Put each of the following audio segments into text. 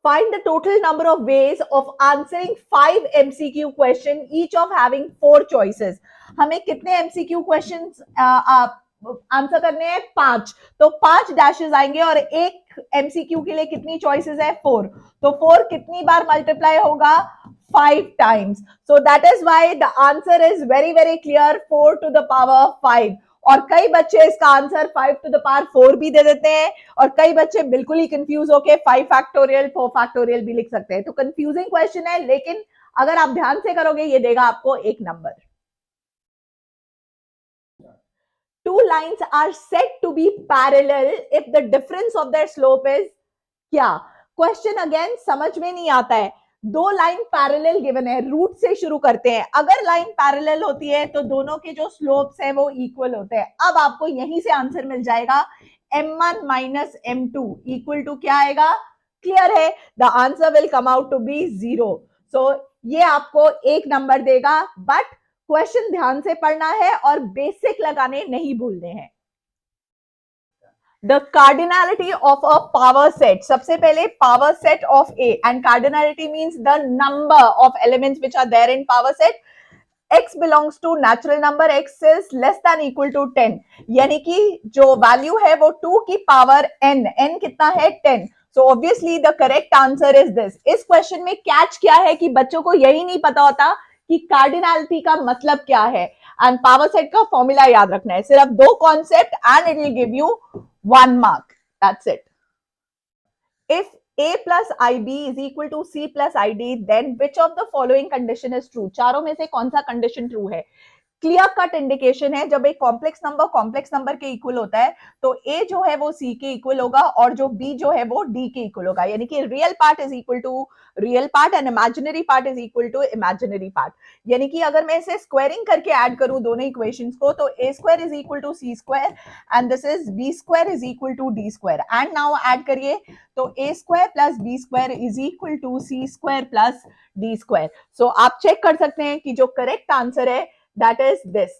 Find the total number of ways of answering 5 MCQ question, each of having 4 choices. हमें कितने MCQ questions answer करने हैं? 5. तो 5 dashes आएंगे और एक MCQ के लिए कितनी choices है? 4. तो 4 कितनी बार मल्टीप्लाई होगा? 5 times. So that is why the answer is very very clear, 4 to the power 5. और कई बच्चे इसका आंसर 5 to the power 4 भी दे देते हैं और कई बच्चे बिल्कुल ही कंफ्यूज होके 5 फैक्टोरियल 4 फैक्टोरियल भी लिख सकते हैं। तो कंफ्यूजिंग क्वेश्चन है, लेकिन अगर आप ध्यान से करोगे ये देगा आपको 1 number. Two lines are said to be parallel if the difference of their slope is क्या? क्वेश्चन अगेन समझ में नहीं आता है। दो लाइन पैरेलल गिवन है, रूट से शुरू करते हैं। अगर लाइन पैरेलल होती है तो दोनों के जो स्लोप्स हैं वो इक्वल होते हैं। अब आपको यहीं से आंसर मिल जाएगा m1 minus m2 equal to क्या आएगा? क्लियर है, the answer will come out to be 0। So ये आपको 1 नंबर देगा, बट क्वेश्चन ध्यान से पढ़ना है और बेसिक लगाने नहीं भूलने हैं। The cardinality of a power set. सबसे पहले power set of A, and cardinality means the number of elements which are there in power set. X belongs to natural number, X is less than equal to 10, यानी कि जो value है वो 2 की power n, n कितना है? 10. So obviously the correct answer is this. इस question में कैच क्या है कि बच्चों को यही नहीं पता होता कि कार्डिनैलिटी का मतलब क्या है, एंड पावर सेट का फॉर्मूला याद रखना है। सिर्फ 2 concept and it will give you 1 mark. That's it. If A plus IB is equal to C plus ID, then which of the following condition is true? चारों में से कौन सा कंडीशन ट्रू है? क्लियर कट इंडिकेशन है, जब एक complex number के इक्वल होता है तो ए जो है वो सी के इक्वल होगा और जो बी जो है वो डी के इक्वल होगा, यानी कि real part is equal to real part and imaginary part is equal to imaginary part. यानी कि अगर मैं इसे स्क्वायरिंग करके ऐड करूं दोनों इक्वेशंस को, तो A square is equal to C square and this is B square is equal to D square, and now add करिए तो A square plus B square is equal to C square plus D square. So आप check कर सकते हैं कि जो correct answer है that is this,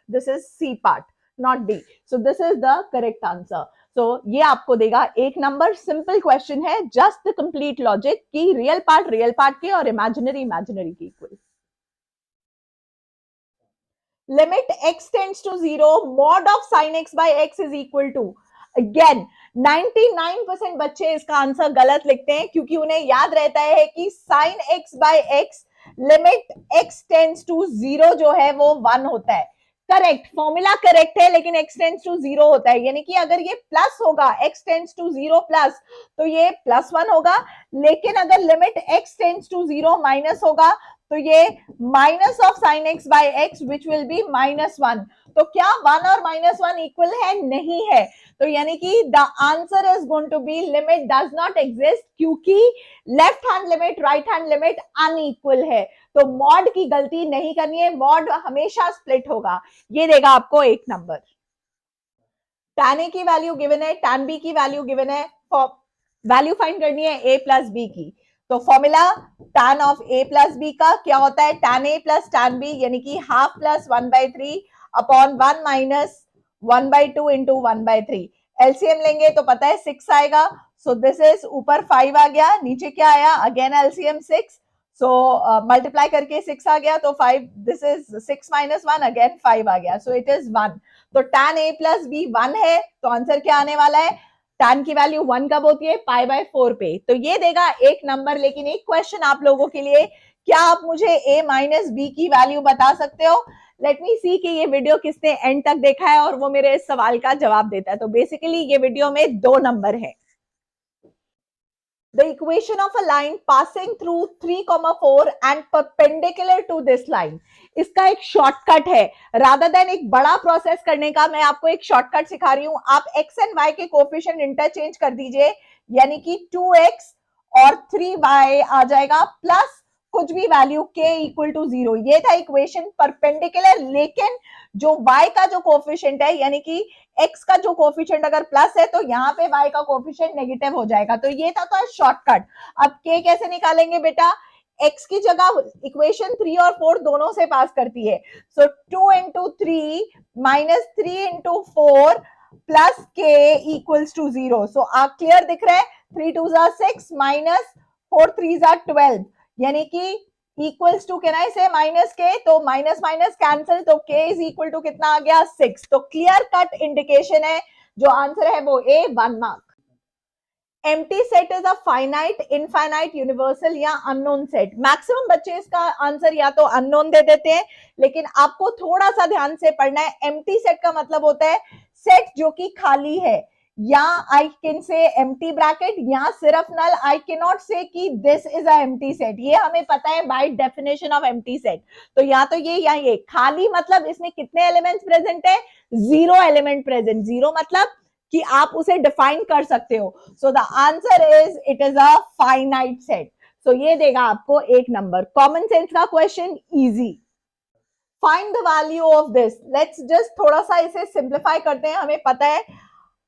this is C part, not D. So this is the correct answer. So ये आपको देगा 1 नंबर। सिंपल क्वेश्चन है, जस्ट द कंप्लीट लॉजिक कि रियल पार्ट के और इमेजिनरी के equal. Limit x tends to 0, mod of sin x by x is equal to, again 99% बच्चे इसका आंसर गलत लिखते हैं क्योंकि उन्हें याद रहता है कि sin x by x limit x tends to 0 जो है वो 1 होता है। करेक्ट, फॉर्मूला करेक्ट है, लेकिन x टेंड्स टू 0 होता है, यानी कि अगर ये प्लस होगा x टेंड्स टू 0 प्लस तो ये +1 होगा, लेकिन अगर limit x tends to 0 minus होगा तो ये minus of sine x by x which will be -1। तो क्या 1 और -1 इक्वल है? नहीं है। तो यानी कि the answer is going to be limit does not exist, क्योंकि left hand limit right hand limit unequal है। तो मॉड की गलती नहीं करनी है, मॉड हमेशा स्प्लिट होगा। ये देगा आपको 1 नंबर। tan a की वैल्यू गिवन है, tan b की वैल्यू गिवन है, वैल्यू फाइंड करनी है a प्लस बी की। तो formula tan of a plus b का क्या होता है? tan a plus tan b, यानी कि half plus 1/3 upon 1 minus 1/2 into 1/3। LCM लेंगे तो पता है 6 आएगा। सो दिस इज ऊपर 5 आ गया, नीचे क्या आया? Again LCM 6। सो मल्टीप्लाई करके 6 आ गया तो 5, दिस इज 6 माइनस 1, अगेन 5 आ गया। So it is 1। तो tan a प्लस b 1 है, तो आंसर क्या आने वाला है? tan की वैल्यू 1 कब होती है? π/4 पे। तो ये देगा 1 नंबर। लेकिन एक क्वेश्चन आप लोगों के लिए, क्या आप मुझे a माइनस बी की वैल्यू बता सकते हो? लेट मी सी कि ये वीडियो किसने एंड तक देखा है और वो मेरे इस सवाल का जवाब देता है। तो बेसिकली ये वीडियो में 2 नंबर है। The equation of a line passing through 3,4 and perpendicular to this line, इसका एक शॉर्टकट है। रादर देन एक बड़ा प्रोसेस करने का, मैं आपको एक शॉर्टकट सिखा रही हूं। आप x एंड y के कोएफिशिएंट इंटरचेंज कर दीजिए, यानी कि 2x और 3y आ जाएगा प्लस कुछ भी वैल्यू k इक्वल टू 0। ये था इक्वेशन परपेंडिकुलर, लेकिन जो y का जो कोएफिशिएंट है, यानी कि x का जो कोएफिशिएंट अगर प्लस है तो यहाँ पे y का कोएफिशिएंट नेगेटिव हो जाएगा। तो ये था तो शॉर्टकट। अब k कैसे निकालेंगे बेटा? x की जगह इक्वेशन 3 और 4 दोनों से पास करती है। So 2 into 3 minus 3 into 4 plus k equals to 0। So आप क्लियर दिख रहा है? 3 2 जा 6 माइनस 4 3 जा 12 यानी कि इक्वल्स टू कैन आई से माइनस के, तो माइनस माइनस कैंसिल, तो k इज इक्वल टू कितना आ गया 6। तो क्लियर कट इंडिकेशन है, जो आंसर है वो ए, 1 mark. Empty set is a finite, infinite, universal या अननोन सेट। मैक्सिमम बच्चे इसका आंसर या तो अननोन दे देते हैं, लेकिन आपको थोड़ा सा ध्यान से पढ़ना है। एम्प्टी सेट का मतलब होता है सेट जो कि खाली है, या I can say empty bracket या सिर्फ नल। आई कैन नॉट से कि this is a empty set, ये हमें पता है by definition of empty set. तो या तो ये या ये। खाली मतलब इसमें कितने एलिमेंट्स प्रेजेंट है, 0 एलिमेंट प्रेजेंट। 0 मतलब कि आप उसे डिफाइन कर सकते हो। So the answer is it is a finite set. So ये देगा आपको 1 नंबर। कॉमन सेंस का question, easy. Find the value of this. Let's just थोड़ा सा इसे सिंप्लीफाई करते हैं। हमें पता है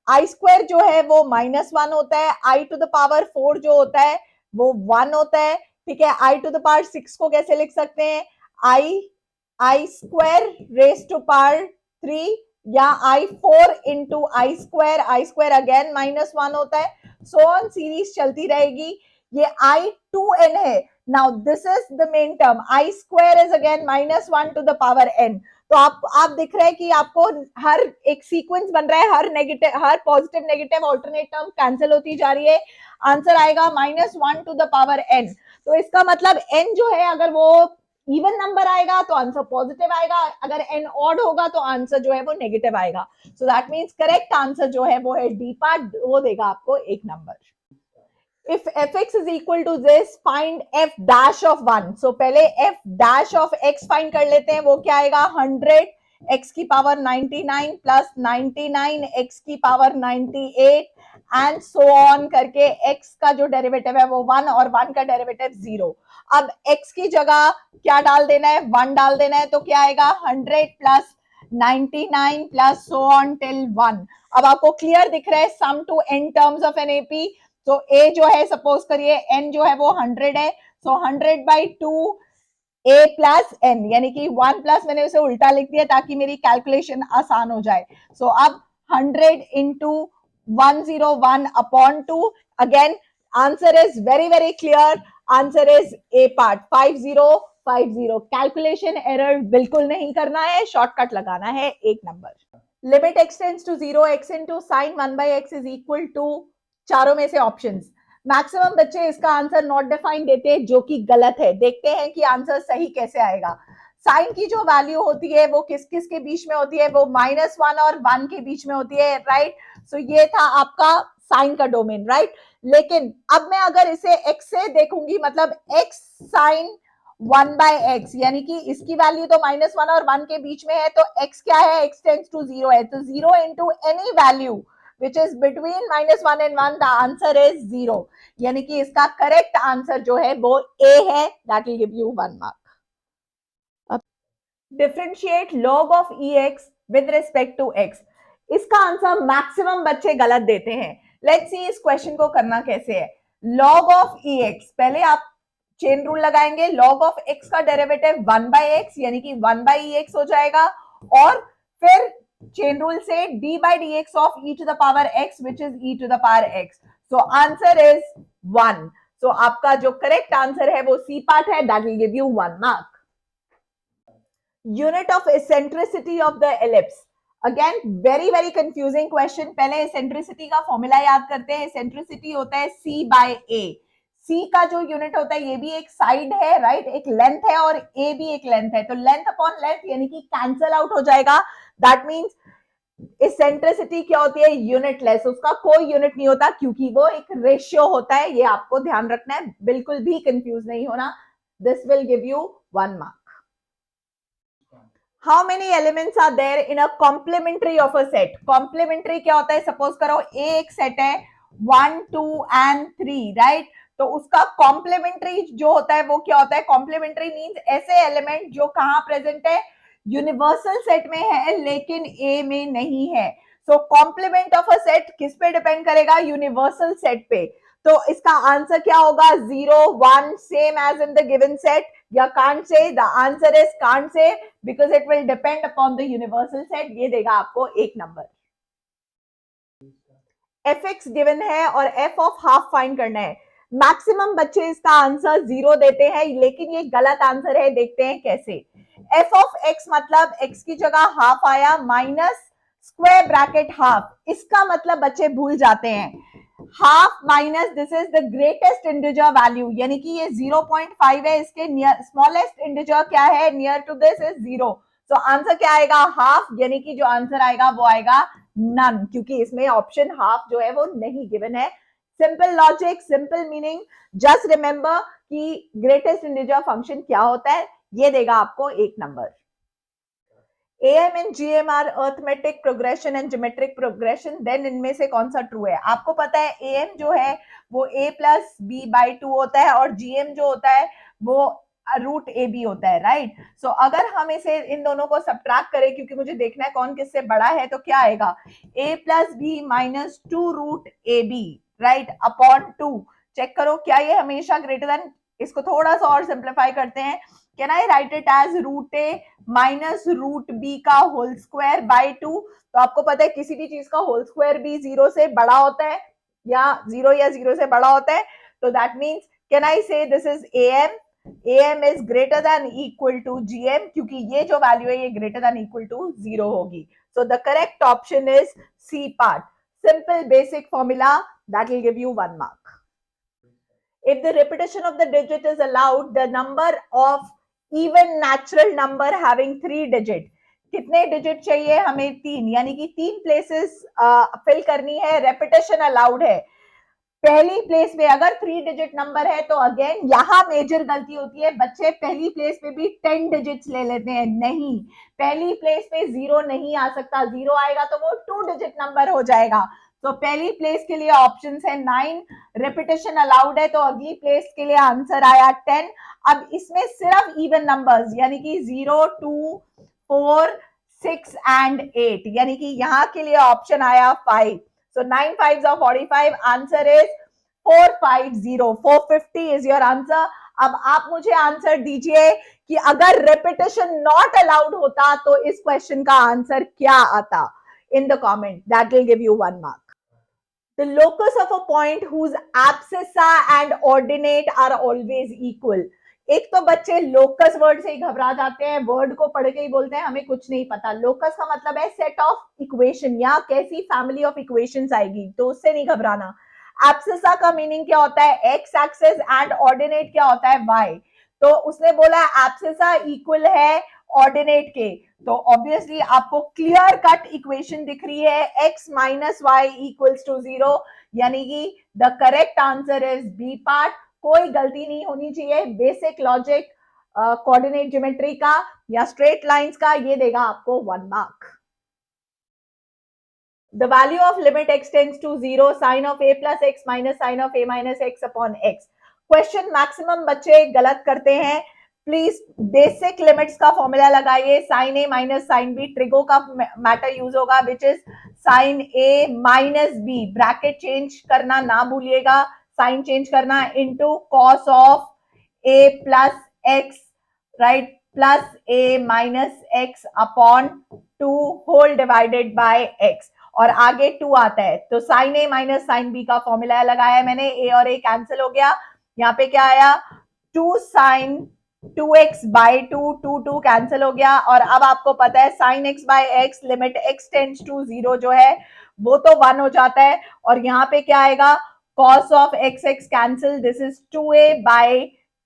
आई स्क्वायर जो है वो -1 होता है, आई टू द पावर 4 जो होता है वो 1 होता है, ठीक है। आई टू द पावर 6 को कैसे लिख सकते हैं, आई स्क्वायर रेस टू पावर 3, या I4 इंटू आई स्क्वायर अगेन -1 होता है। सो ऑन सीरीज चलती रहेगी। ये I2n है। Now this is the main term, I square is again -1 to the power n। तो आप दिख रहा है कि आपको हर एक सीक्वेंस बन रहा है, हर positive negative alternate term cancel होती जा रही है। आंसर आएगा -1 टू द पावर n। तो इसका मतलब n जो है अगर वो इवन नंबर आएगा तो आंसर पॉजिटिव आएगा, अगर n ऑड होगा तो आंसर जो है वो नेगेटिव आएगा। So that means correct answer जो है वो है डी पार्ट, वो देगा आपको 1 number. If fx is equal to this, find f dash of 1. So पहले f dash of x find कर लेते हैं। वो क्या आएगा, 100 x की पावर 99 प्लस 99 x की पावर 98 एंड सो ऑन करके x का जो डेरिवेटिव है वो 1 और 1 का डेरिवेटिव 0। अब x की जगह क्या डाल देना है, 1 डाल देना है। तो क्या आएगा, 100 plus 99 plus so on till 1। अब आपको क्लियर दिख रहा है sum to n terms of an AP. तो a जो है सपोज करिए n जो है वो 100 है, सो 100/2 a प्लस n, यानी कि 1 प्लस मैंने उसे उल्टा लिख दिया ताकि मेरी कैलकुलेशन आसान हो जाए। सो अब 100 into 101 upon 2। Again answer is very very clear, answer is a part 5050। Calculation error बिल्कुल नहीं करना है, शॉर्टकट लगाना है, 1 number. Limit x tends to 0, x into sine 1/x is equal to, चारों में से ऑप्शंस। मैक्सिमम बच्चे इसका आंसर नॉट डिफाइंड देते हैं, जो कि गलत है। देखते हैं कि आंसर सही कैसे आएगा। साइन की जो वैल्यू होती है वो किस किस के बीच में होती है, वो -1 और 1 के बीच में होती है, राइट। सो ये था आपका साइन का डोमेन, राइट। लेकिन अब मैं अगर इसे x से देखूंगी, मतलब x साइन 1/x, यानी कि इसकी वैल्यू तो -1 और 1 के बीच में है, तो x क्या है, x टेंड्स टू 0 है। तो 0 into any value which is between -1 and 1, the answer is 0। यानी कि इसका करेक्ट आंसर जो है वो A है, that will give you 1 mark। Differentiate log of ex with respect to x। इसका आंसर मैक्सिमम बच्चे गलत देते हैं। लेट्स सी इस क्वेश्चन को करना कैसे है। log of ex, पहले आप चेन रूल लगाएंगे। log of x का डेरिवेटिव 1/x यानी कि 1/ex हो जाएगा, और फिर चेन रूल से d by dx of e to the power x which is e to the power x। so answer is 1। so आपका जो करेक्ट आंसर है वो C पार्ट है, that will give you 1 mark। Unit of eccentricity of the ellipse. Again very very confusing question. पहले eccentricity का formula याद करते हैं। एसेंट्रिसिटी होता है C/A। C का जो यूनिट होता है, ये भी एक साइड है, राइट, एक लेंथ है, और A भी एक लेंथ है। तो लेंथ अपॉन लेंथ यानी कि कैंसल आउट हो जाएगा। दैट मींस एसेंट्रिसिटी क्या होती है, यूनिटलेस। उसका कोई यूनिट नहीं होता, क्योंकि वो एक रेशियो होता है। ये आपको ध्यान रखना है, बिल्कुल भी कंफ्यूज नहीं होना। This will give you 1 mark। How many elements are there in a complementary of a set. Complementary क्या होता है, सपोज करो A एक सेट है 1 2 and 3, राइट। तो उसका कॉम्प्लीमेंट्री जो होता है वो क्या होता है, कॉम्प्लीमेंट्री मींस ऐसे एलिमेंट जो कहां प्रेजेंट है, यूनिवर्सल सेट में है लेकिन A में नहीं है। सो कॉम्प्लीमेंट ऑफ अ सेट किस पे डिपेंड करेगा, यूनिवर्सल सेट पे। तो इसका आंसर क्या होगा, 0 1 same as in the given set, या can't say। the answer is can't say because it will depend upon the universal set। ये देगा आपको 1 नंबर। एफ एक्स गिवन है और एफ ऑफ हाफ फाइंड करना है। मैक्सिमम बच्चे इसका आंसर 0 देते हैं, लेकिन ये गलत आंसर है, देखते हैं कैसे। एफ ऑफ एक्स मतलब एक्स की जगह हाफ आया माइनस स्क्वायर ब्रैकेट हाफ, इसका मतलब बच्चे भूल जाते हैं half minus this is the greatest integer value, यानी कि ये 0.5 है, इसके स्मॉलेस्ट इंटीजर क्या है नियर टू दिस इज 0। तो आंसर क्या आएगा हाफ, यानी कि जो आंसर आएगा वो आएगा नन, क्योंकि इसमें ऑप्शन हाफ जो है वो नहीं गिवन है। Simple logic, simple meaning, just remember कि ग्रेटेस्ट इंटीजर फंक्शन क्या होता है, ये देगा आपको 1 number. AM and GM are arithmetic progression and geometric progression, then इनमें से कौन सा ट्रू है? आपको पता है AM जो है वो A प्लस बी बाई 2 होता है और GM जो होता है वो रूट ए बी होता है, राइट। सो अगर हम इसे इन दोनों को सब्ट्रैक्ट करें, क्योंकि मुझे देखना है कौन किससे बड़ा है, तो क्या आएगा A plus B minus 2 root A B, right, upon 2। Check करो क्या ये हमेशा ग्रेटर देन, इसको थोड़ा सा और सिंप्लीफाई करते हैं, can I write it as root A minus root B का होल स्क्वायर बाई 2। तो आपको पता है किसी भी चीज का होल स्क्वायर भी 0 से बड़ा होता है या 0 से बड़ा होता है, तो दैट मीन्स कैन आई से this is AM is greater than equal to GM, क्योंकि ये जो वैल्यू है ये greater than equal to 0 होगी। So the correct option is C part. Simple basic formula that will give you 1 mark. If the repetition of the digit is allowed, the number of even natural number having 3 digit, कितने digit चाहिए हमें 3, यानी कि 3 places fill करनी है, repetition allowed है। पहली place पे अगर 3 डिजिट नंबर है तो अगेन यहां मेजर गलती होती है, बच्चे पहली प्लेस पे भी 10 डिजिट्स ले लेते हैं, नहीं, पहली प्लेस पे 0 नहीं आ सकता, 0 आएगा तो वो 2 डिजिट नंबर हो जाएगा। तो पहली प्लेस के लिए ऑप्शंस है 9, रेपिटेशन अलाउड है, तो अगली प्लेस के लिए आंसर आया 10। अब इसमें सिर्फ इवन नंबर्स, यानी कि 0, 2, 4, 6 एंड 8, यानी कि यहां के लिए ऑप्शन आया 5। So 9 5s are 45. Answer is 450. 450 is your answer. अब आप मुझे आंसर दीजिए कि अगर रेपिटेशन नॉट अलाउड होता तो इस क्वेश्चन का आंसर क्या आता, in the comment. That will give you 1 mark. The locus of a point whose abscissa and ordinate are always equal. एक तो बच्चे लोकस वर्ड से ही घबरा जाते हैं, वर्ड को पढ़ के ही बोलते हैं हमें कुछ नहीं पता। लोकस का मतलब है सेट ऑफ इक्वेशन या कैसी फैमिली ऑफ इक्वेशंस आएगी, तो उससे नहीं घबराना। एब्सिसा का मीनिंग क्या होता है एक्स एक्सिस एंड ऑर्डिनेट क्या होता है वाई। तो उसने बोला एब्सिसा इक्वल है ऑर्डिनेट के, तो ऑब्वियसली आपको क्लियर कट इक्वेशन दिख रही है x minus Y equals to 0, यानी कि the correct answer is B part. कोई गलती नहीं होनी चाहिए, बेसिक लॉजिक कोऑर्डिनेट ज्योमेट्री का या स्ट्रेट लाइंस का, ये देगा आपको 1 mark. The value of limit x tends to 0 sin of a plus x minus sin of a minus x upon x. Question maximum बच्चे गलत करते हैं, प्लीज बेसिक लिमिट्स का फॉर्मूला लगाइए, sine A minus sine B, trigo का matter use होगा which is sine A minus B, bracket change करना ना भूलिएगा, साइन चेंज करना, into cos of A plus X, right, plus A minus X upon 2 whole divided by X, और आगे 2 आता है, तो sine A minus sine B का फॉर्मूला लगाया मैंने, ए और ए कैंसिल हो गया, यहाँ पे क्या आया 2 साइन 2x बाई 2 कैंसिल हो गया, और अब आपको पता है sine x by X limit x tends to 0 जो है वो तो 1 हो जाता है, और यहाँ पे क्या आएगा cos of x cancel, this is 2a by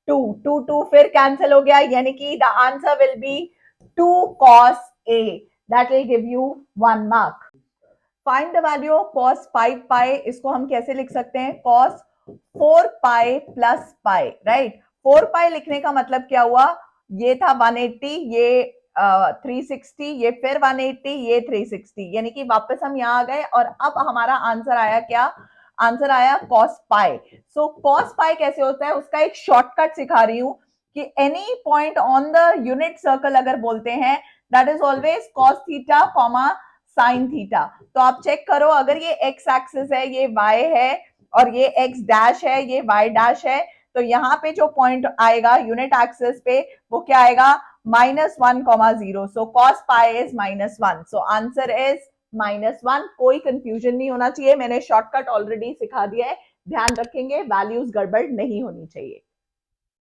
2 फिर कैंसिल हो गया, यानी कि the answer will be 2 cos a, that will give you 1 mark. Find the value of cos 5 पाई, इसको हम कैसे लिख सकते हैं cos 4 pi plus pi, right. 4 पाई लिखने का मतलब क्या हुआ, ये था 180, ये 360, ये फिर 180, ये 360, यानी कि वापस हम यहाँ आ गए, और अब हमारा आंसर आया क्या, आंसर आया cos पाई। सो cos पाई कैसे होता है उसका एक शॉर्टकट सिखा रही हूँ कि any point on the unit circle अगर बोलते हैं that is always cos theta comma sine theta. तो आप चेक करो, अगर ये x एक्सिस है, ये y है, और ये x डैश है, ये y डैश है, तो यहाँ पे जो पॉइंट आएगा यूनिट एक्सिस पे वो क्या आएगा -1, 0, सो cos pi is -1, so answer is -1। कोई कंफ्यूजन नहीं होना चाहिए, मैंने शॉर्टकट ऑलरेडी सिखा दिया है, ध्यान रखेंगे, वैल्यूज गड़बड़ नहीं होनी चाहिए।